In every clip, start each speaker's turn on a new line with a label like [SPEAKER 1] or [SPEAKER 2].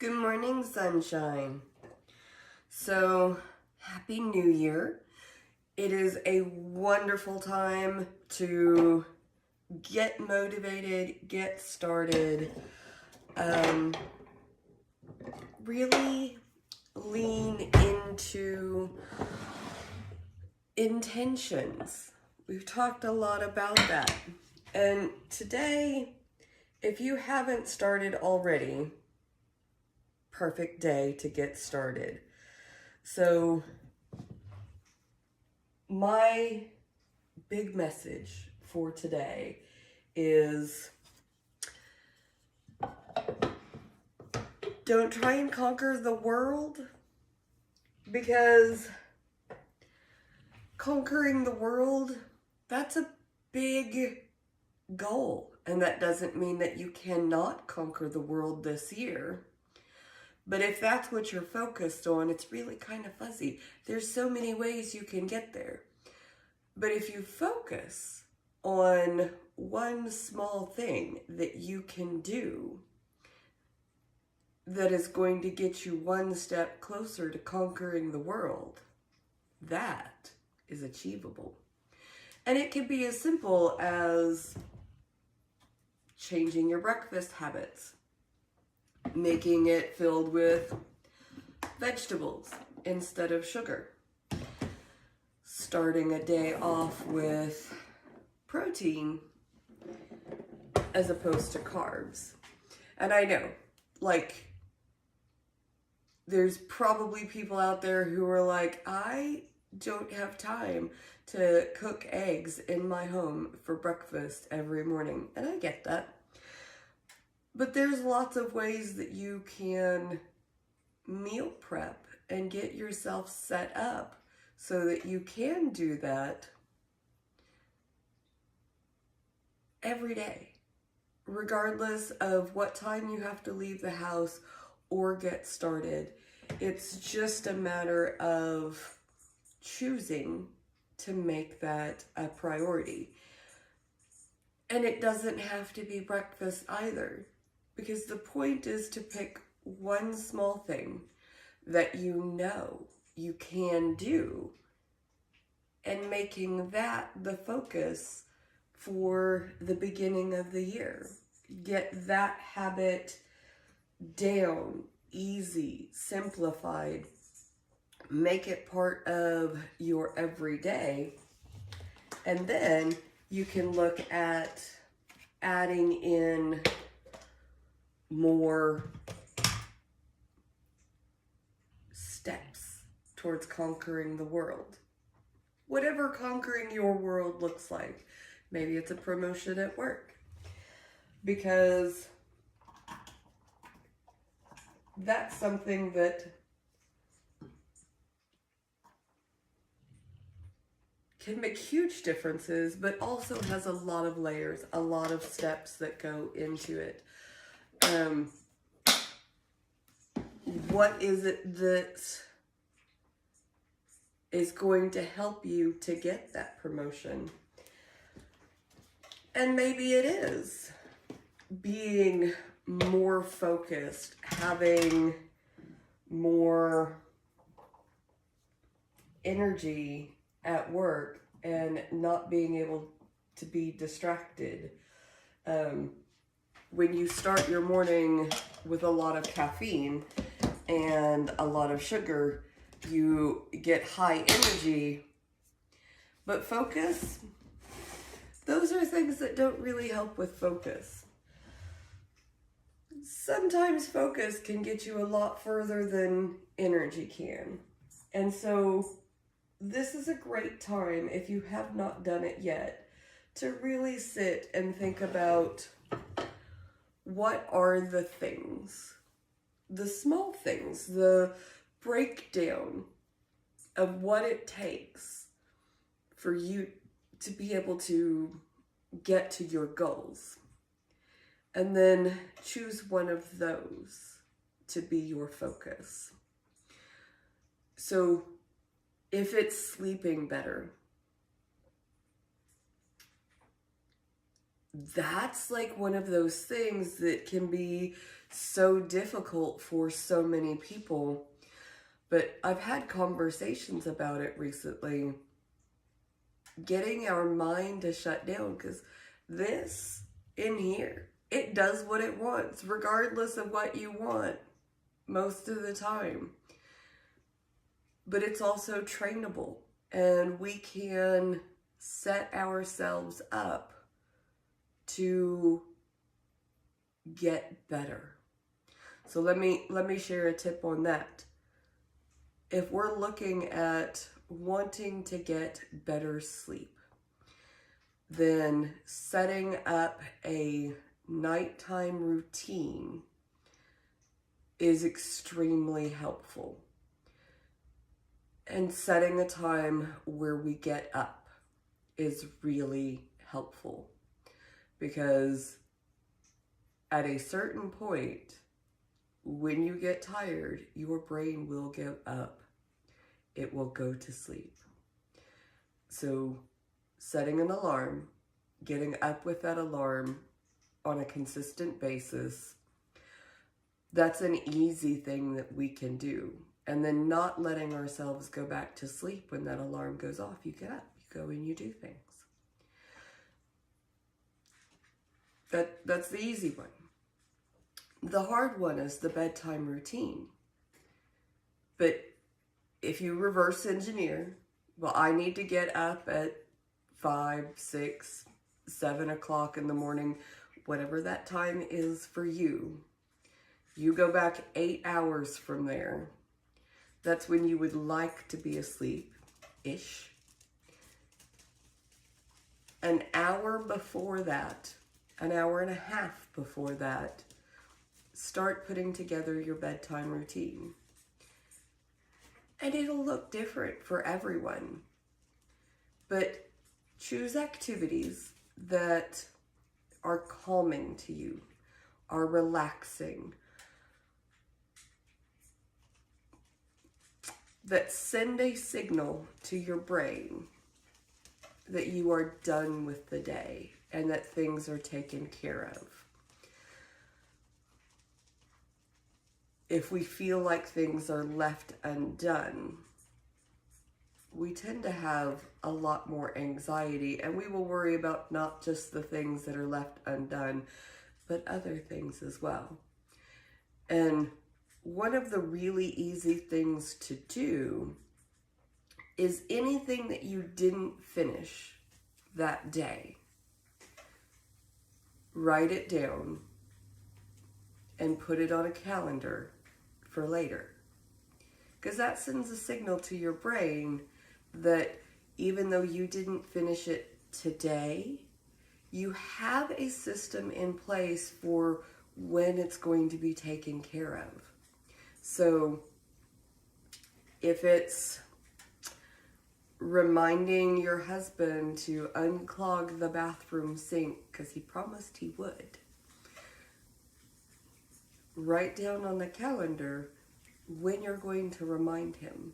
[SPEAKER 1] Good morning, sunshine. So, Happy New Year. It is a wonderful time to get motivated, get started, really lean into intentions. We've talked a lot about that. And today, if you haven't started already, perfect day to get started. So my big message for today is don't try and conquer the world, because conquering the world, that's a big goal. And that doesn't mean that you cannot conquer the world this year. But if that's what you're focused on, it's really kind of fuzzy. There's so many ways you can get there. But if you focus on one small thing that you can do that is going to get you one step closer to conquering the world, that is achievable. And it can be as simple as changing your breakfast habits, making it filled with vegetables instead of sugar, starting a day off with protein as opposed to carbs. And I know, there's probably people out there who are like, I don't have time to cook eggs in my home for breakfast every morning. And I get that. But there's lots of ways that you can meal prep and get yourself set up so that you can do that every day, regardless of what time you have to leave the house or get started. It's just a matter of choosing to make that a priority. And it doesn't have to be breakfast either, because the point is to pick one small thing that you know you can do and making that the focus for the beginning of the year. Get that habit down, easy, simplified. Make it part of your everyday. And then you can look at adding in more steps towards conquering the world. Whatever conquering your world looks like. Maybe it's a promotion at work, because that's something that can make huge differences, but also has a lot of layers, a lot of steps that go into it. What is it that is going to help you to get that promotion? And maybe it is being more focused, having more energy at work, and not being able to be distracted. When you start your morning with a lot of caffeine and a lot of sugar, you get high energy, but focus, those are things that don't really help with focus. Sometimes focus can get you a lot further than energy can. And so this is a great time, if you have not done it yet, to really sit and think about what are the things, the small things, the breakdown of what it takes for you to be able to get to your goals. And then choose one of those to be your focus. So if it's sleeping better, that's like one of those things that can be so difficult for so many people. But I've had conversations about it recently, getting our mind to shut down, because this in here, it does what it wants, regardless of what you want most of the time. But it's also trainable, and we can set ourselves up to get better. So let me share a tip on that. If we're looking at wanting to get better sleep, then setting up a nighttime routine is extremely helpful. And setting a time where we get up is really helpful, because at a certain point, when you get tired, your brain will give up. It will go to sleep. So setting an alarm, getting up with that alarm on a consistent basis, that's an easy thing that we can do. And then not letting ourselves go back to sleep when that alarm goes off. You get up, you go and you do things. That's the easy one. The hard one is the bedtime routine. But if you reverse engineer, well, I need to get up at 5, 6, 7 o'clock in the morning, whatever that time is for you. You go back 8 hours from there. That's when you would like to be asleep-ish. An hour before that, an hour and a half before that, start putting together your bedtime routine. And it'll look different for everyone. But choose activities that are calming to you, are relaxing, that send a signal to your brain that you are done with the day and that things are taken care of. If we feel like things are left undone, we tend to have a lot more anxiety, and we will worry about not just the things that are left undone, but other things as well. And one of the really easy things to do is anything that you didn't finish that day, write it down and put it on a calendar for later. Because that sends a signal to your brain that even though you didn't finish it today, you have a system in place for when it's going to be taken care of. So if it's reminding your husband to unclog the bathroom sink because he promised he would, write down on the calendar when you're going to remind him.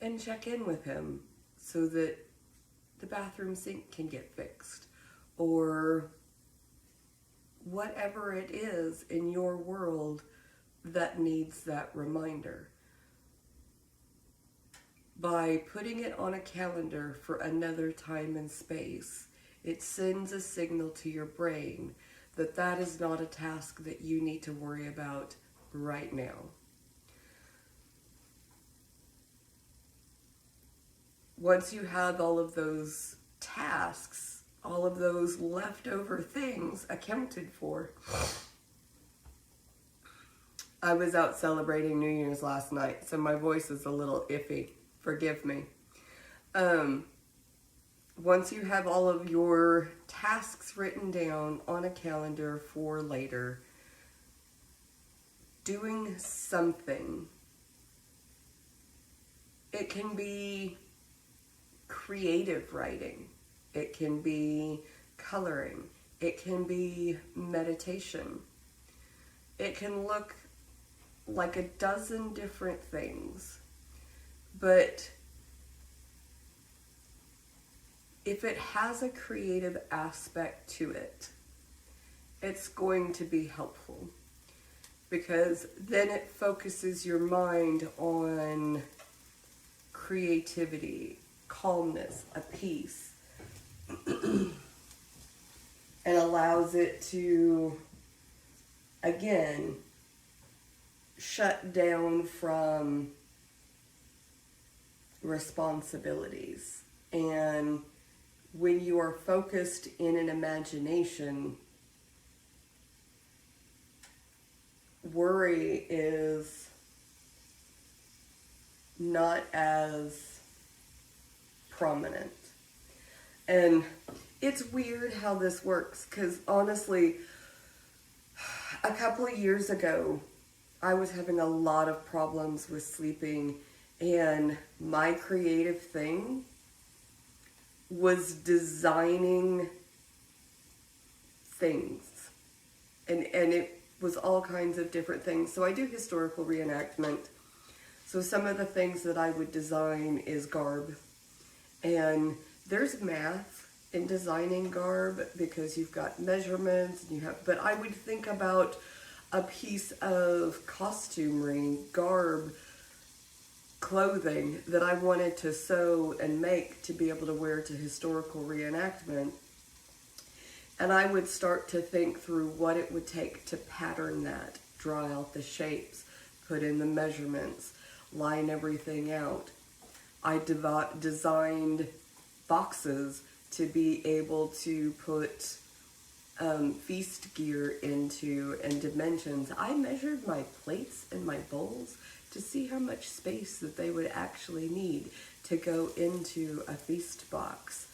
[SPEAKER 1] And check in with him so that the bathroom sink can get fixed, or whatever it is in your world that needs that reminder. By putting it on a calendar for another time and space, it sends a signal to your brain that that is not a task that you need to worry about right now. Once you have all of those tasks, all of those leftover things accounted for. I was out celebrating New Year's last night, so my voice is a little iffy. Forgive me. Once you have all of your tasks written down on a calendar for later, doing something. It can be creative writing. It can be coloring. It can be meditation. It can look like a dozen different things. But if it has a creative aspect to it, it's going to be helpful, because then it focuses your mind on creativity, calmness, a peace, and allows it to, again, shut down from responsibilities. And when you are focused in an imagination, worry is not as prominent. And it's weird how this works, because honestly, a couple of years ago, I was having a lot of problems with sleeping, and my creative thing was designing things. And it was all kinds of different things. So I do historical reenactment. So some of the things that I would design is garb. And there's math in designing garb, because you've got measurements, and but I would think about a piece of costumery, garb, clothing that I wanted to sew and make to be able to wear to historical reenactment. And I would start to think through what it would take to pattern that, draw out the shapes, put in the measurements, line everything out. I designed boxes to be able to put feast gear into, and dimensions. I measured my plates and my bowls to see how much space that they would actually need to go into a feast box.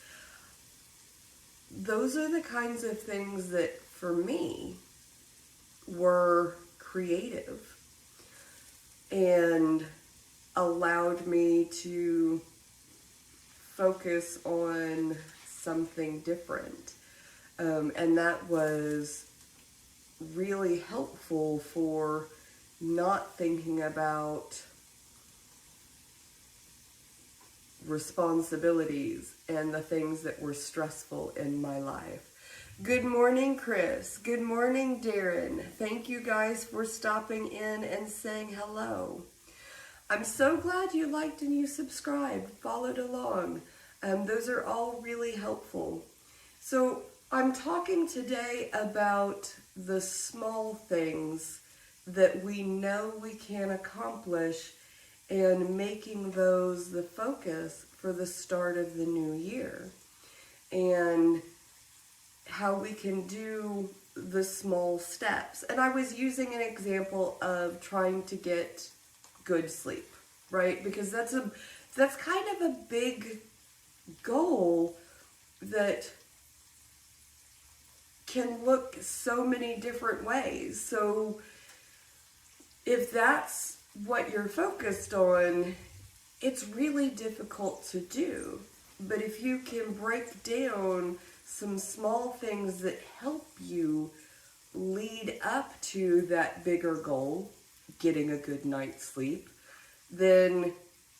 [SPEAKER 1] Those are the kinds of things that, for me, were creative and allowed me to focus on something different. And that was really helpful for not thinking about responsibilities and the things that were stressful in my life. Good morning, Chris. Good morning, Darren. Thank you guys for stopping in and saying hello. I'm so glad you liked and you subscribed, followed along. Those are all really helpful. So I'm talking today about the small things that we know we can accomplish, and making those the focus for the start of the new year, and how we can do the small steps. And I was using an example of trying to get good sleep, right? Because that's kind of a big goal that can look so many different ways. So if that's what you're focused on, it's really difficult to do. But if you can break down some small things that help you lead up to that bigger goal, getting a good night's sleep, then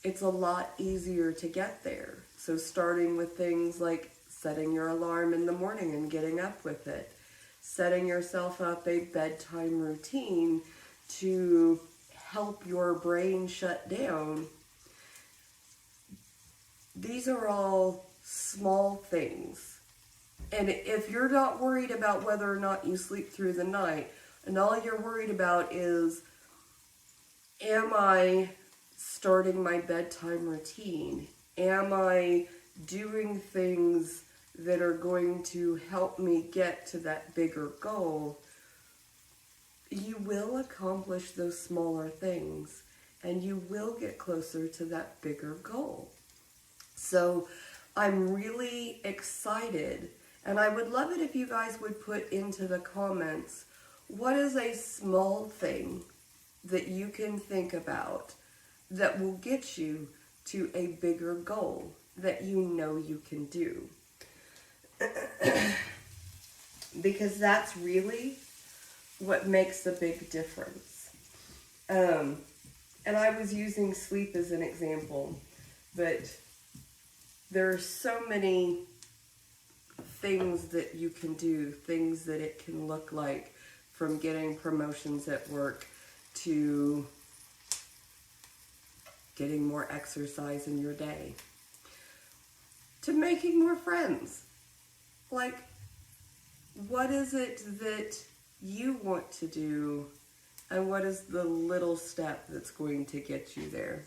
[SPEAKER 1] it's a lot easier to get there. So starting with things like setting your alarm in the morning and getting up with it, setting yourself up a bedtime routine to help your brain shut down. These are all small things. And if you're not worried about whether or not you sleep through the night, and all you're worried about is, am I starting my bedtime routine? Am I doing things that are going to help me get to that bigger goal? You will accomplish those smaller things, and you will get closer to that bigger goal. So I'm really excited, and I would love it if you guys would put into the comments, what is a small thing that you can think about that will get you to a bigger goal that you know you can do? Because that's really what makes a big difference. And I was using sleep as an example, but there are so many things that you can do, things that it can look like, from getting promotions at work to getting more exercise in your day, to making more friends. Like, what is it that you want to do, and what is the little step that's going to get you there?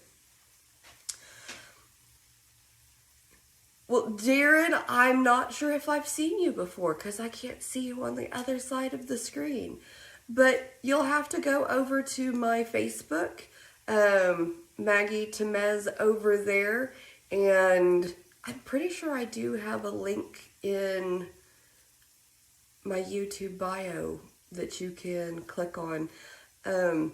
[SPEAKER 1] Well, Darren, I'm not sure if I've seen you before because I can't see you on the other side of the screen. But you'll have to go over to my Facebook, Maggie Tamez over there, and I'm pretty sure I do have a link in my YouTube bio that you can click on. And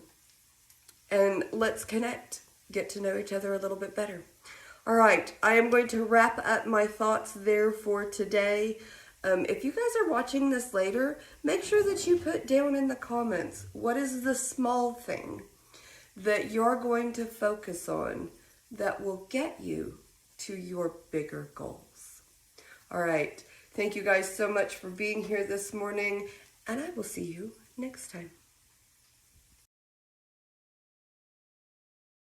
[SPEAKER 1] let's connect, get to know each other a little bit better. All right, I am going to wrap up my thoughts there for today. If you guys are watching this later, make sure that you put down in the comments, what is the small thing that you're going to focus on that will get you to your bigger goals? All right, thank you guys so much for being here this morning, and I will see you next time.